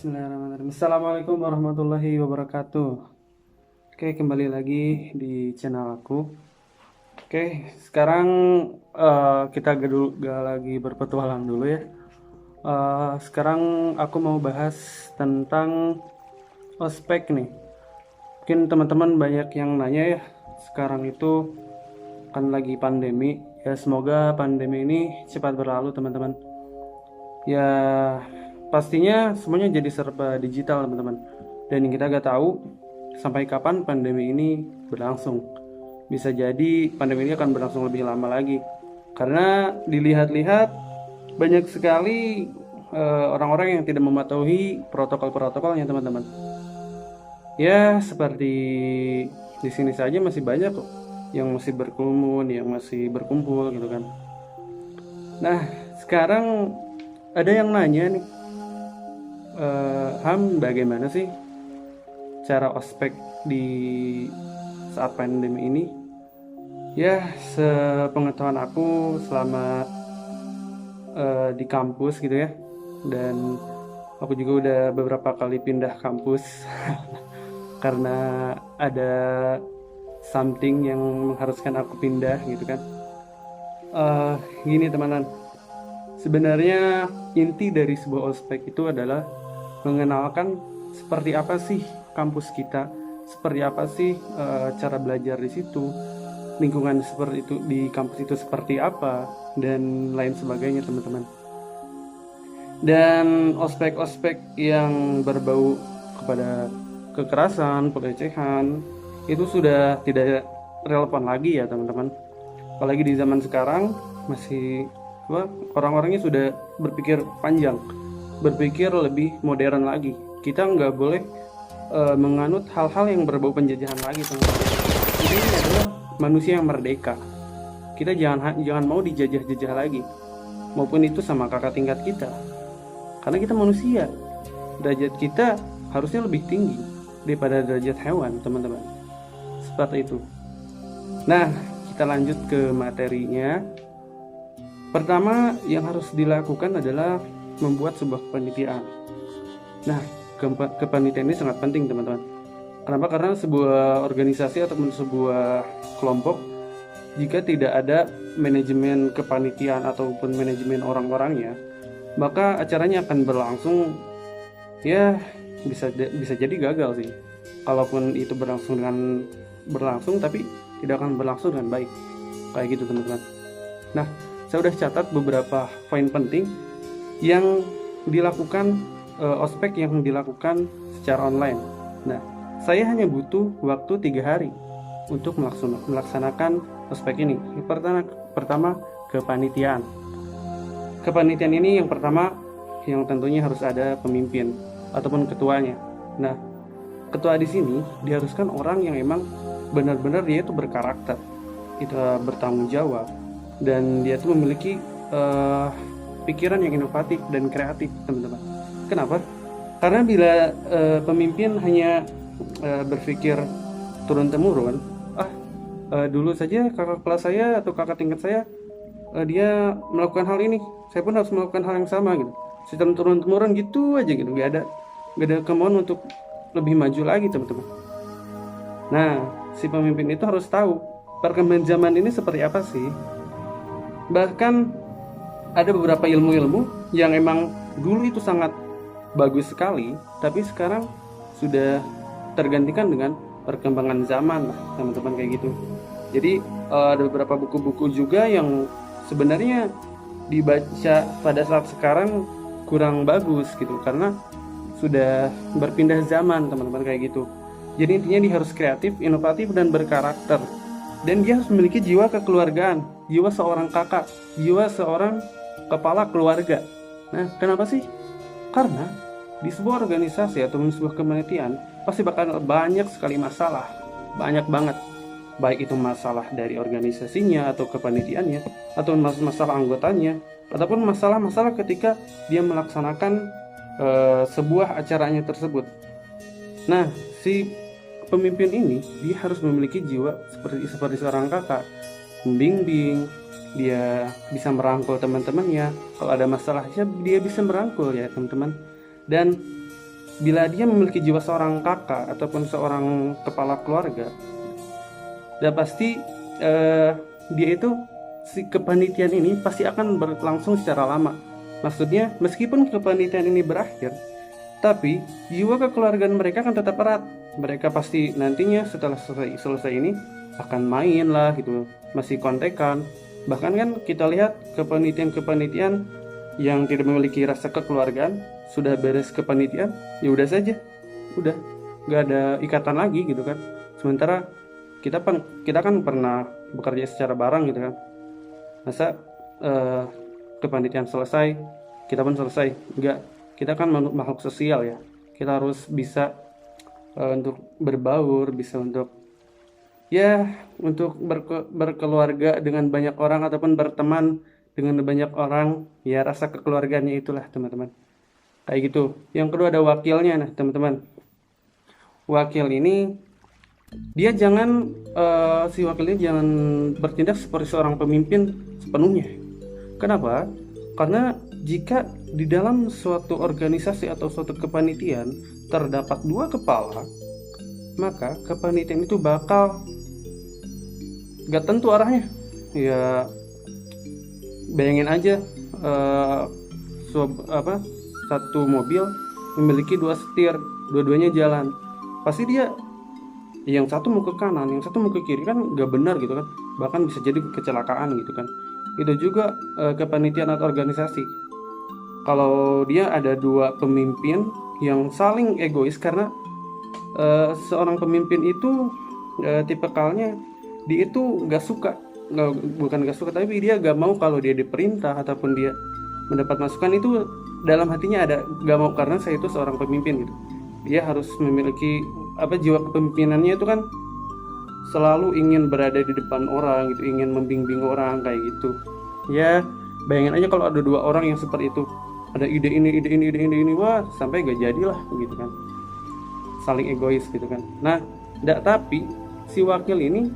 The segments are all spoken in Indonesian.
Bismillahirrahmanirrahim. Assalamualaikum warahmatullahi wabarakatuh. Oke, kembali lagi di channel aku. Oke, sekarang kita gak lagi berpetualang dulu ya. Sekarang aku mau bahas tentang ospek nih. Mungkin teman-teman banyak yang nanya ya, sekarang itu kan lagi pandemi. Ya semoga pandemi ini cepat berlalu teman-teman. Ya pastinya semuanya jadi serba digital teman-teman, dan kita gak tahu sampai kapan pandemi ini berlangsung. Bisa jadi pandemi ini akan berlangsung lebih lama lagi, karena dilihat-lihat banyak sekali orang-orang yang tidak mematuhi protokol-protokolnya teman-teman. Ya seperti di sini saja masih banyak kok yang masih berkerumun, yang masih berkumpul gitu kan. Nah sekarang ada yang nanya nih, Ham, bagaimana sih cara ospek di saat pandemi ini? Ya, sepengetahuan aku selama di kampus gitu ya, dan aku juga udah beberapa kali pindah kampus karena ada something yang mengharuskan aku pindah gitu kan. Gini teman-teman, sebenarnya inti dari sebuah ospek itu adalah mengenalkan seperti apa sih kampus kita, seperti apa sih cara belajar di situ, lingkungan seperti itu di kampus itu seperti apa, dan lain sebagainya teman-teman. Dan ospek-ospek yang berbau kepada kekerasan, pelecehan itu sudah tidak relevan lagi ya teman-teman. Apalagi di zaman sekarang masih orang-orangnya sudah berpikir panjang, berpikir lebih modern lagi. Kita nggak boleh menganut hal-hal yang berbau penjajahan lagi teman-teman. Ini adalah manusia yang merdeka. Kita jangan mau dijajah-jajah lagi, maupun itu sama kakak tingkat kita, karena kita manusia. Derajat kita harusnya lebih tinggi daripada derajat hewan teman-teman, seperti itu. Nah, kita lanjut ke materinya. Pertama yang harus dilakukan adalah membuat sebuah kepanitiaan. Nah, kepanitiaan ini sangat penting teman-teman. Kenapa? Karena sebuah organisasi ataupun sebuah kelompok, jika tidak ada manajemen kepanitiaan ataupun manajemen orang-orangnya, maka acaranya akan berlangsung ya bisa jadi gagal sih. Kalaupun itu berlangsung tapi tidak akan berlangsung dengan baik, kayak gitu teman-teman. Nah, saya udah catat beberapa poin penting yang dilakukan ospek yang dilakukan secara online. Nah, saya hanya butuh waktu 3 hari untuk melaksanakan ospek ini. Pertama kepanitiaan. Kepanitiaan ini yang pertama, yang tentunya harus ada pemimpin ataupun ketuanya. Nah, ketua di sini diharuskan orang yang emang benar-benar dia itu berkarakter, itu bertanggung jawab, dan dia tuh memiliki pikiran yang inovatif dan kreatif teman-teman. Kenapa? Karena bila pemimpin hanya berpikir turun-temurun, dulu saja kakak kelas saya atau kakak tingkat saya dia melakukan hal ini, saya pun harus melakukan hal yang sama gitu. Sistem turun-temurun gitu aja gitu, gak ada kemauan untuk lebih maju lagi teman-teman. Nah, si pemimpin itu harus tahu perkembangan zaman ini seperti apa sih. Bahkan ada beberapa ilmu-ilmu yang emang dulu itu sangat bagus sekali, tapi sekarang sudah tergantikan dengan perkembangan zaman lah teman-teman, kayak gitu. Jadi ada beberapa buku-buku juga yang sebenarnya dibaca pada saat sekarang kurang bagus gitu, karena sudah berpindah zaman teman-teman, kayak gitu. Jadi intinya dia harus kreatif, inovatif, dan berkarakter. Dan dia harus memiliki jiwa kekeluargaan, jiwa seorang kakak, jiwa seorang kepala keluarga. Nah, kenapa sih? Karena di sebuah organisasi atau sebuah kepanitiaan pasti bakal banyak sekali masalah, banyak banget. Baik itu masalah dari organisasinya atau kepanitiaannya, atau masalah anggotanya, ataupun masalah-masalah ketika dia melaksanakan sebuah acaranya tersebut. Nah, si pemimpin ini dia harus memiliki jiwa seperti seorang kakak, membimbing, dia bisa merangkul teman-temannya. Kalau ada masalahnya dia bisa merangkul ya teman-teman. Dan bila dia memiliki jiwa seorang kakak ataupun seorang kepala keluarga, udah pasti dia itu, si kepanitiaan ini pasti akan berlangsung secara lama. Maksudnya meskipun kepanitiaan ini berakhir, tapi jiwa kekeluargaan mereka akan tetap erat. Mereka pasti nantinya setelah selesai ini akan main lah gitu, masih kontekan. Bahkan kan kita lihat kepanitiaan yang tidak memiliki rasa kekeluargaan, sudah beres kepanitiaan ya udah saja, udah nggak ada ikatan lagi gitu kan. Sementara kita kan pernah bekerja secara bareng gitu kan. Masa kepanitiaan selesai kita pun selesai? Enggak, kita kan makhluk sosial ya. Kita harus bisa untuk berbaur, bisa untuk berkeluarga dengan banyak orang ataupun berteman dengan banyak orang. Ya, rasa kekeluargaannya itulah teman-teman, kayak gitu. Yang kedua ada wakilnya. Nah teman-teman, wakil ini dia si wakil ini jangan bertindak seperti seorang pemimpin sepenuhnya. Kenapa? Karena jika di dalam suatu organisasi atau suatu kepanitiaan terdapat dua kepala, maka kepanitiaan itu bakal gak tentu arahnya. Ya bayangin aja, satu mobil memiliki dua setir, dua-duanya jalan, pasti dia yang satu mau ke kanan, yang satu mau ke kiri, kan gak benar gitu kan. Bahkan bisa jadi kecelakaan gitu kan. Itu juga kepanitiaan atau organisasi. Kalau dia ada dua pemimpin yang saling egois, karena seorang pemimpin itu tipikalnya dia itu bukan gak suka, tapi dia gak mau kalau dia diperintah ataupun dia mendapat masukan itu dalam hatinya ada gak mau, karena saya itu seorang pemimpin gitu. Dia harus memiliki jiwa kepemimpinannya itu kan selalu ingin berada di depan orang gitu, ingin membimbing orang kayak gitu. Ya bayangin aja kalau ada dua orang yang seperti itu, ada ide ini, wah sampai gak jadilah gitu kan, saling egois gitu kan. Nah tapi si wakil ini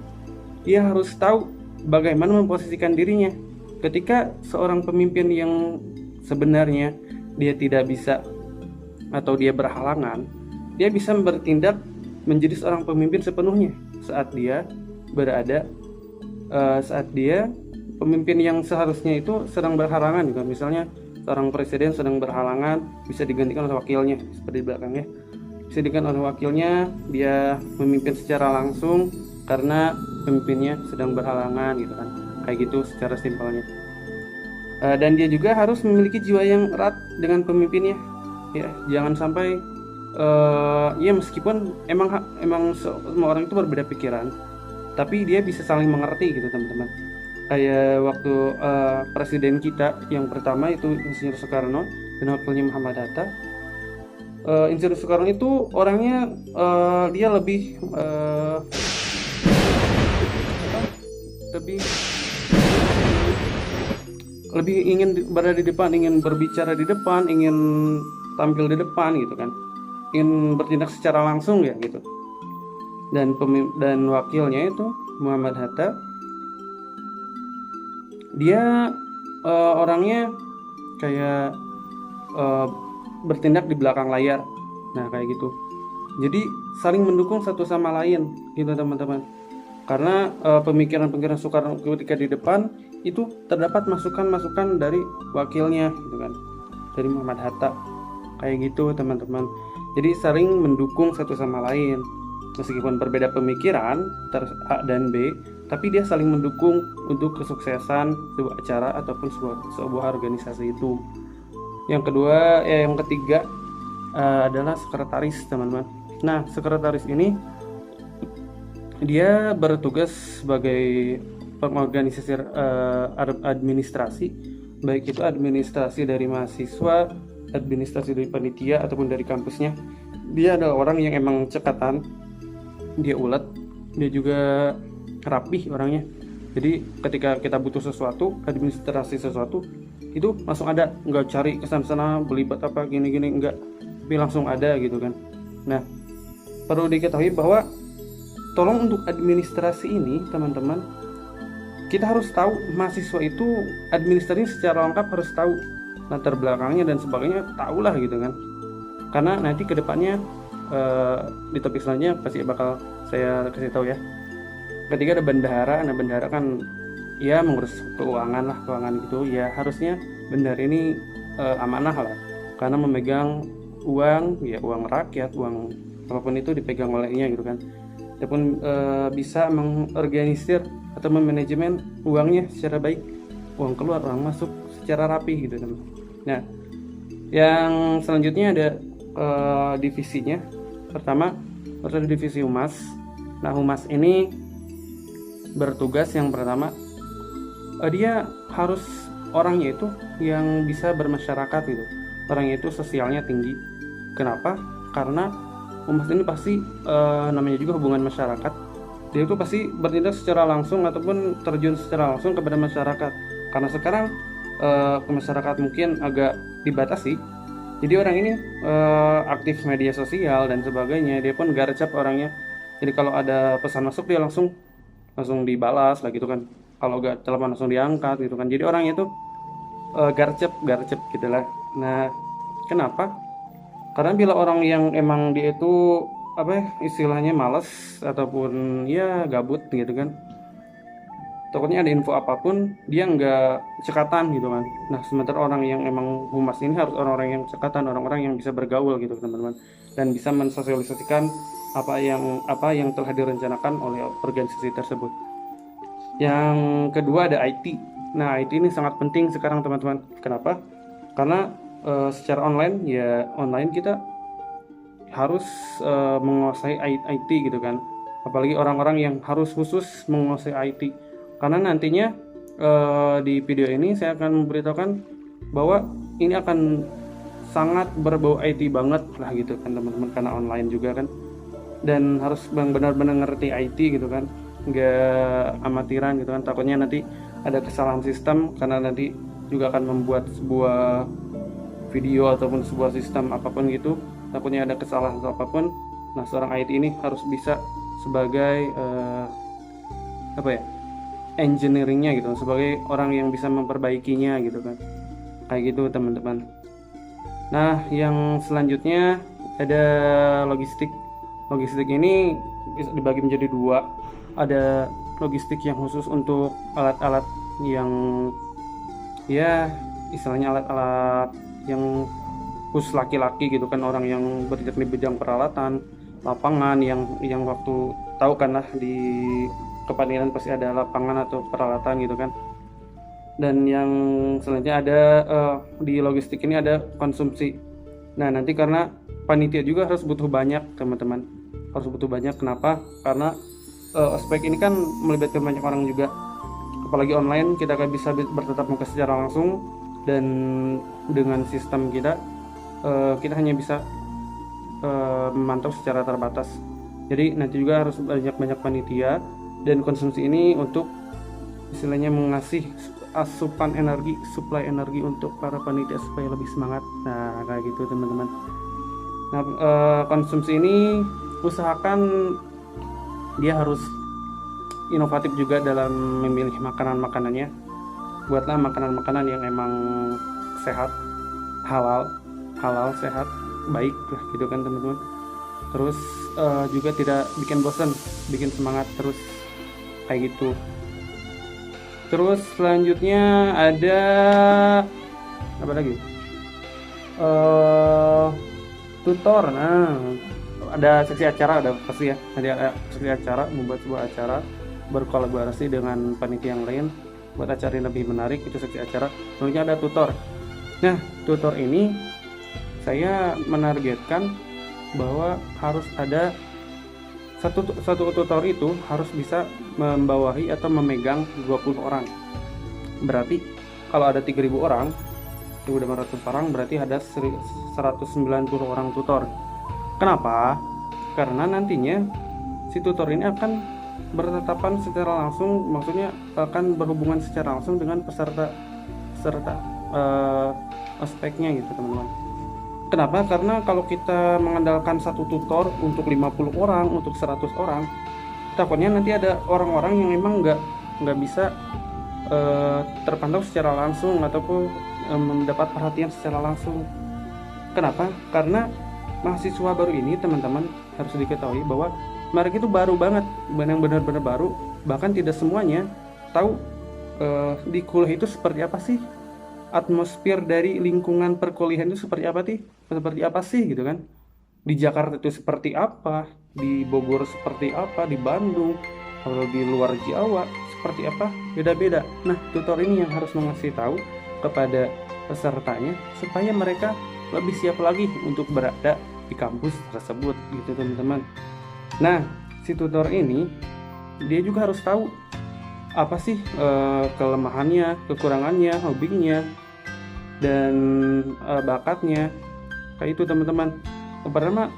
dia harus tahu bagaimana memposisikan dirinya ketika seorang pemimpin yang sebenarnya dia tidak bisa atau dia berhalangan. Dia bisa bertindak menjadi seorang pemimpin sepenuhnya saat dia pemimpin yang seharusnya itu sedang berhalangan gitu. Misalnya seorang presiden sedang berhalangan, bisa digantikan oleh wakilnya seperti di belakangnya. Bisa digantikan oleh wakilnya, dia memimpin secara langsung karena pemimpinnya sedang berhalangan gitu kan. Kayak gitu secara simpelnya. Dan dia juga harus memiliki jiwa yang erat dengan pemimpinnya. Ya, jangan sampai meskipun emang semua orang itu berbeda pikiran, tapi dia bisa saling mengerti gitu teman-teman. Kayak waktu presiden kita yang pertama itu Insinyur Soekarno dan wakilnya Muhammad Hatta. Insinyur Soekarno itu orangnya dia lebih ingin berada di depan, ingin berbicara di depan, ingin tampil di depan gitu kan, ingin bertindak secara langsung ya gitu. Dan wakilnya itu Muhammad Hatta, dia orangnya kayak bertindak di belakang layar. Nah kayak gitu. Jadi saling mendukung satu sama lain gitu teman-teman. Karena pemikiran-pemikiran Soekarno ketika di depan itu terdapat masukan-masukan dari wakilnya gitu kan, dari Muhammad Hatta. Kayak gitu teman-teman. Jadi saling mendukung satu sama lain. Meskipun berbeda pemikiran A dan B, tapi dia saling mendukung untuk kesuksesan sebuah acara ataupun sebuah organisasi itu. Yang ketiga adalah sekretaris teman-teman. Nah sekretaris ini dia bertugas sebagai pengorganisasi administrasi, baik itu administrasi dari mahasiswa, administrasi dari panitia ataupun dari kampusnya. Dia adalah orang yang emang cekatan, dia ulet, dia juga rapih orangnya. Jadi ketika kita butuh sesuatu, administrasi sesuatu, itu langsung ada, nggak cari kesana-sana belibet apa gini-gini, enggak, tapi langsung ada gitu kan. Nah perlu diketahui bahwa tolong untuk administrasi ini teman-teman, kita harus tahu mahasiswa itu administrasi secara lengkap, harus tahu latar belakangnya dan sebagainya, tahulah gitu kan. karena nanti kedepannya di topik selanjutnya pasti bakal saya kasih tahu ya. Ketiga ada bendahara. Nah, bendahara kan ya mengurus keuangan gitu ya. Harusnya bendahara ini amanah lah, karena memegang uang ya, uang rakyat, uang apapun itu dipegang olehnya gitu kan. Ataupun bisa mengorganisir atau memanajemen uangnya secara baik, uang keluar uang masuk secara rapi gitu teman. Nah, yang selanjutnya ada divisinya. Pertama harus ada divisi humas. Nah, humas ini bertugas yang pertama, dia harus orangnya itu yang bisa bermasyarakat gitu, orangnya itu sosialnya tinggi. Kenapa? Karena humas ini pasti namanya juga hubungan masyarakat, dia itu pasti bertindak secara langsung ataupun terjun secara langsung kepada masyarakat. Karena sekarang ke masyarakat mungkin agak dibatasi, jadi orang ini aktif media sosial dan sebagainya, dia pun garcap orangnya. Jadi kalau ada pesan masuk dia langsung dibalas lah gitu kan, kalau gak telepon langsung diangkat gitu kan. Jadi orangnya itu garcep gitu lah. Nah, kenapa? Karena bila orang yang emang dia itu apa ya, istilahnya malas ataupun ya gabut gitu kan, takutnya ada info apapun dia nggak cekatan gitu kan. Nah, sementara orang yang emang humas ini harus orang-orang yang cekatan, orang-orang yang bisa bergaul gitu teman-teman, dan bisa mensosialisasikan apa yang telah direncanakan oleh organisasi tersebut. Yang kedua ada IT. Nah, IT ini sangat penting sekarang teman-teman. Kenapa? Karena secara online kita harus menguasai IT gitu kan. Apalagi orang-orang yang harus khusus menguasai IT. Karena nantinya di video ini saya akan memberitahukan bahwa ini akan sangat berbau IT banget lah gitu kan teman-teman, karena online juga kan. Dan harus benar-benar ngerti IT gitu kan, nggak amatiran gitu kan. Takutnya nanti ada kesalahan sistem, karena nanti juga akan membuat sebuah video ataupun sebuah sistem apapun gitu, takutnya ada kesalahan atau apapun. Nah, seorang IT ini harus bisa sebagai engineeringnya gitu, sebagai orang yang bisa memperbaikinya gitu kan, kayak gitu teman-teman. Nah, yang selanjutnya ada logistik. Logistik ini bisa dibagi menjadi dua. Ada logistik yang khusus untuk alat-alat yang ya istilahnya alat-alat yang khusus laki-laki gitu kan, orang yang bergerak di bidang peralatan lapangan, yang waktu tahu kan lah di Kepanitiaan pasti ada lapangan atau peralatan gitu kan. Dan yang selanjutnya ada di logistik ini ada konsumsi. Nah, nanti karena panitia juga harus butuh banyak teman-teman, harus butuh banyak. Kenapa? Karena ospek ini kan melibatkan banyak orang juga, apalagi online kita akan bisa bertatap muka secara langsung, dan dengan sistem kita hanya bisa memantau secara terbatas. Jadi nanti juga harus banyak panitia, dan konsumsi ini untuk istilahnya mengasih asupan energi, suplai energi untuk para panitia supaya lebih semangat. Nah, kayak gitu teman-teman. Nah, konsumsi ini usahakan dia harus inovatif juga dalam memilih makanannya. Buatlah makanan-makanan yang emang sehat, halal sehat, baik lah gitu kan teman-teman. Terus juga tidak bikin bosan, bikin semangat terus kayak gitu. Terus selanjutnya ada apa lagi? Tutor. Nah, ada seksi acara, ada pasti ya. Ada seksi acara, membuat sebuah acara berkolaborasi dengan panitia yang lain buat acara yang lebih menarik, itu seksi acara. Selanjutnya ada tutor. Nah, tutor ini saya menargetkan bahwa harus ada satu tutor itu harus bisa membawahi atau memegang 20 orang. Berarti kalau ada 3.000 orang, 1.800 orang, berarti ada 190 orang tutor. Kenapa? Karena nantinya si tutor ini akan bertatapan secara langsung, maksudnya akan berhubungan secara langsung dengan peserta aspeknya gitu teman-teman. Kenapa? Karena kalau kita mengandalkan satu tutor untuk 50 orang, untuk 100 orang, takutnya nanti ada orang-orang yang memang nggak bisa terpantau secara langsung ataupun mendapat perhatian secara langsung. Kenapa? Karena mahasiswa baru ini teman-teman harus diketahui bahwa mereka itu baru banget, yang benar-benar baru, bahkan tidak semuanya tahu di kuliah itu seperti apa sih, atmosfer dari lingkungan perkuliahan itu seperti apa sih gitu kan. Di Jakarta itu seperti apa, di Bogor seperti apa, di Bandung, kalau di luar Jawa seperti apa, beda-beda. Nah, tutor ini yang harus mengasih tahu kepada pesertanya supaya mereka lebih siap lagi untuk berada di kampus tersebut gitu teman-teman. Nah, si tutor ini dia juga harus tahu apa sih kelemahannya, kekurangannya, hobinya, dan bakatnya. Kayak itu teman-teman. Pertama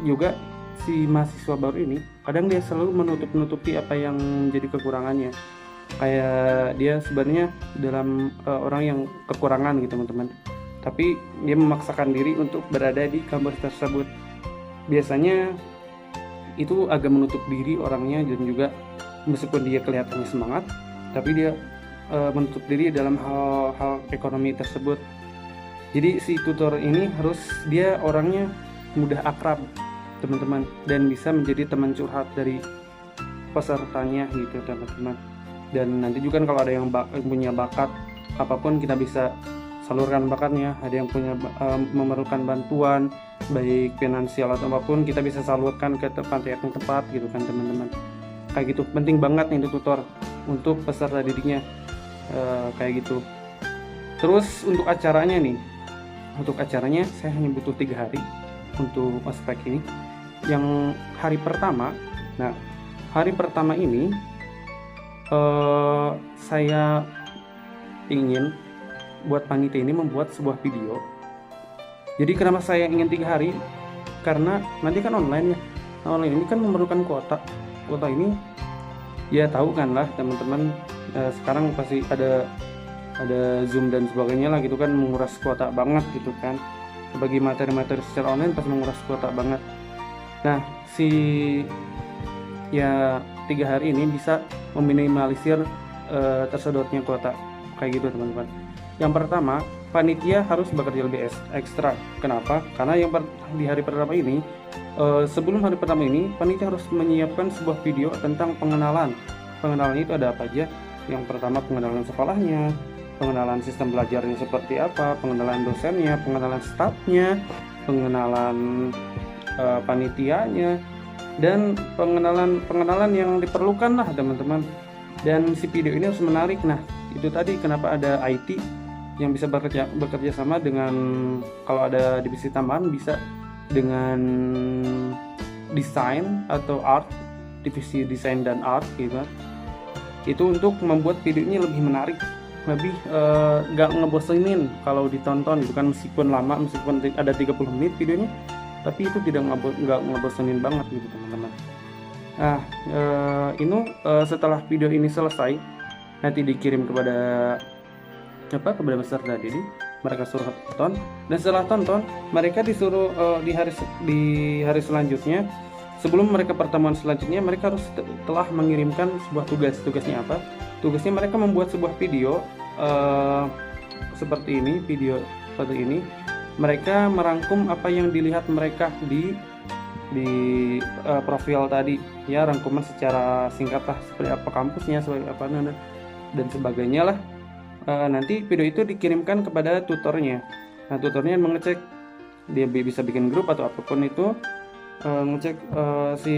juga si mahasiswa baru ini kadang dia selalu menutupi apa yang menjadi kekurangannya. Kayak dia sebenarnya dalam orang yang kekurangan gitu teman-teman. Tapi dia memaksakan diri untuk berada di kampus tersebut. Biasanya itu agak menutup diri orangnya, dan juga meskipun dia kelihatannya semangat, tapi dia menutup diri dalam hal-hal ekonomi tersebut. Jadi si tutor ini harus dia orangnya mudah akrab teman-teman, dan bisa menjadi teman curhat dari pesertanya gitu teman-teman. Dan nanti juga kalau ada yang punya bakat apapun, kita bisa salurkan bakatnya. Ada yang punya memerlukan bantuan baik finansial atau apapun, kita bisa salurkan ke tempat yang tepat gitu kan teman-teman. Kayak gitu, penting banget nih tutor untuk peserta didiknya kayak gitu. Terus untuk acaranya saya hanya butuh 3 hari untuk ospek ini. Yang hari pertama, nah hari pertama ini saya ingin buat panitia ini membuat sebuah video. Jadi kenapa saya ingin 3 hari? Karena nanti kan online ya. Nah, online ini kan memerlukan kuota. Kuota ini ya tahu kan lah teman-teman, sekarang pasti ada Zoom dan sebagainya lah gitu kan, menguras kuota banget gitu kan. Bagi materi-materi secara online pasti menguras kuota banget. Nah, si ya 3 hari ini bisa meminimalisir tersedotnya kuota kayak gitu teman-teman. Yang pertama, panitia harus bekerja lebih ekstra. Kenapa? Karena di hari pertama ini, sebelum hari pertama ini, panitia harus menyiapkan sebuah video tentang pengenalan. Pengenalan itu ada apa aja? Yang pertama, pengenalan sekolahnya, pengenalan sistem belajarnya seperti apa, pengenalan dosennya, pengenalan stafnya, pengenalan panitianya, dan pengenalan yang diperlukan lah teman-teman. Dan si video ini harus menarik. Nah, itu tadi kenapa ada IT yang bisa bekerja sama dengan, kalau ada divisi tambahan bisa dengan desain atau art, divisi desain dan art gitu. Itu untuk membuat video ini lebih menarik, lebih gak ngebosenin kalau ditonton gitu kan. Meskipun lama, meskipun ada 30 menit videonya, tapi itu tidak ngebosenin banget gitu teman-teman. Nah, setelah video ini selesai, nanti dikirim kepada peserta didik, mereka suruh tonton, dan setelah tonton mereka disuruh di hari selanjutnya, sebelum mereka pertemuan selanjutnya, mereka harus telah mengirimkan sebuah tugasnya apa? Tugasnya mereka membuat sebuah video seperti ini. Mereka merangkum apa yang dilihat mereka di profil tadi ya, rangkuman secara singkat lah, seperti apa kampusnya, seperti apa dan sebagainya lah. Nanti video itu dikirimkan kepada tutornya. Nah, tutornya mengecek dia bisa bikin grup atau apapun itu, ngecek si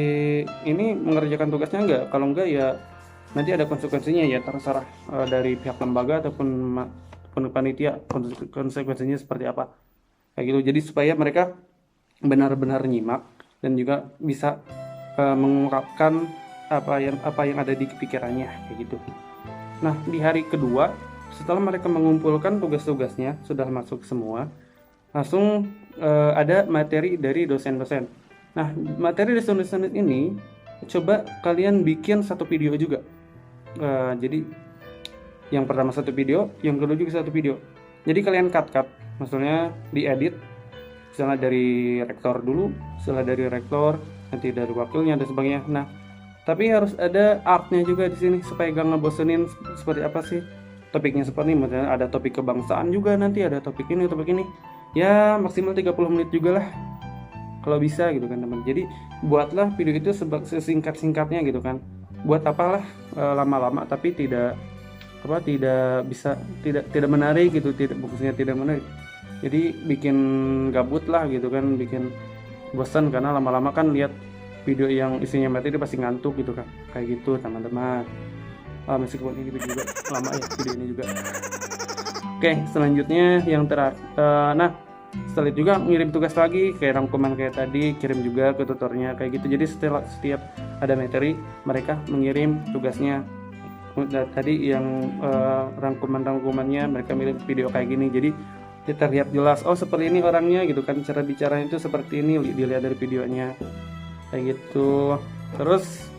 ini mengerjakan tugasnya enggak. Kalau enggak ya nanti ada konsekuensinya ya, terserah dari pihak lembaga ataupun panitia konsekuensinya seperti apa kayak gitu. Jadi supaya mereka benar-benar nyimak dan juga bisa mengungkapkan apa yang ada di pikirannya kayak gitu. Nah, di hari kedua setelah mereka mengumpulkan tugas-tugasnya sudah masuk semua, langsung ada materi dari dosen-dosen. Nah, materi dosen-dosen ini coba kalian bikin satu video juga. Jadi yang pertama satu video, yang kedua juga satu video. Jadi kalian cut, maksudnya diedit, misalnya dari rektor dulu, setelah dari rektor nanti dari wakilnya dan sebagainya. Nah, tapi harus ada artnya juga di sini supaya gak ngebosenin. Seperti apa sih topiknya, seperti misalnya ada topik kebangsaan juga, nanti ada topik ini. ya maksimal 30 menit juga lah kalau bisa gitu kan teman. Jadi buatlah video itu sesingkat-singkatnya gitu kan. Buat apalah lama-lama tapi tidak bisa, tidak menarik gitu, tidak, maksudnya tidak menarik. Jadi bikin gabut lah gitu kan, bikin bosan karena lama-lama kan lihat video yang isinya materi pasti ngantuk gitu kan, kayak gitu teman-teman. Meskipun ini juga lama ya video ini juga. Oke, selanjutnya yang terakhir, nah setelah itu juga ngirim tugas lagi kayak rangkuman kayak tadi, kirim juga ke tutornya kayak gitu. Jadi setiap ada materi mereka mengirim tugasnya. Tadi yang rangkumannya mereka mirip video kayak gini, jadi terlihat jelas oh seperti ini orangnya gitu kan, cara bicaranya itu seperti ini dilihat dari videonya kayak gitu. Terus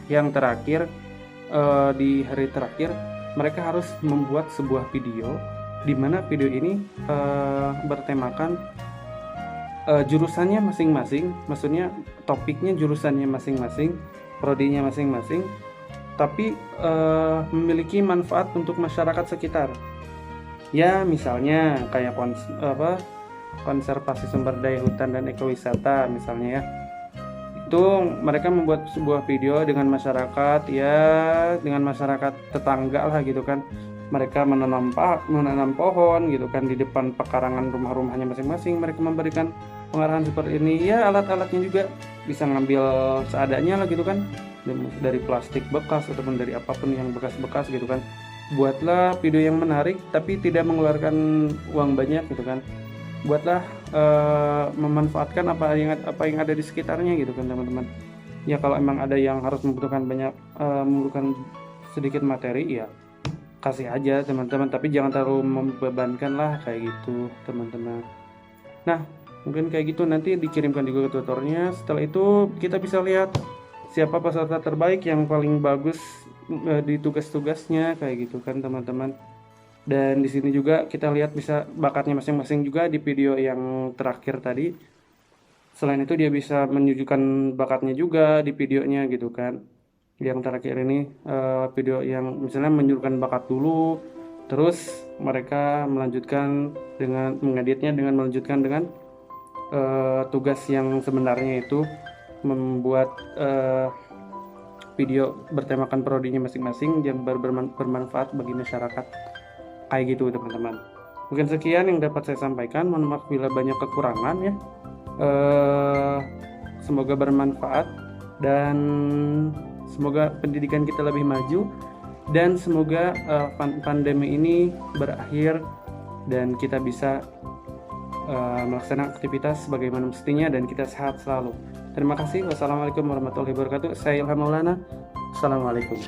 yang terakhir, di hari terakhir mereka harus membuat sebuah video di mana video ini bertemakan jurusannya masing-masing, maksudnya topiknya jurusannya masing-masing, prodinya masing-masing, tapi memiliki manfaat untuk masyarakat sekitar. Ya misalnya kayak konservasi sumber daya hutan dan ekowisata misalnya ya. Itu mereka membuat sebuah video dengan masyarakat, ya dengan masyarakat tetangga lah gitu kan. Mereka menanam pohon gitu kan di depan pekarangan rumah-rumahnya masing-masing. Mereka memberikan pengarahan seperti ini. Ya alat-alatnya juga bisa ngambil seadanya lah gitu kan, dari plastik bekas ataupun dari apapun yang bekas-bekas gitu kan. Buatlah video yang menarik tapi tidak mengeluarkan uang banyak gitu kan. Buatlah memanfaatkan apa yang ada di sekitarnya gitu kan teman-teman. Ya kalau emang ada yang harus membutuhkan sedikit materi, ya kasih aja teman-teman, tapi jangan terlalu membebankan lah kayak gitu teman-teman. Nah mungkin kayak gitu, nanti dikirimkan juga ke tutornya. Setelah itu kita bisa lihat siapa peserta terbaik yang paling bagus di tugas-tugasnya kayak gitu kan teman-teman. Dan di sini juga kita lihat bisa bakatnya masing-masing juga di video yang terakhir tadi. Selain itu dia bisa menunjukkan bakatnya juga di videonya gitu kan. Yang terakhir ini video yang misalnya menunjukkan bakat dulu, terus mereka melanjutkan dengan mengeditnya, dengan melanjutkan dengan tugas yang sebenarnya itu membuat video bertemakan prodinya masing-masing yang bermanfaat bagi masyarakat kayak gitu teman-teman. Mungkin sekian yang dapat saya sampaikan, mohon maaf bila banyak kekurangan ya. Semoga bermanfaat dan semoga pendidikan kita lebih maju, dan semoga pandemi ini berakhir dan kita bisa melaksanakan aktivitas sebagaimana mestinya dan kita sehat selalu. Terima kasih. Wassalamualaikum warahmatullahi wabarakatuh. Saya Ilham Maulana. Assalamualaikum.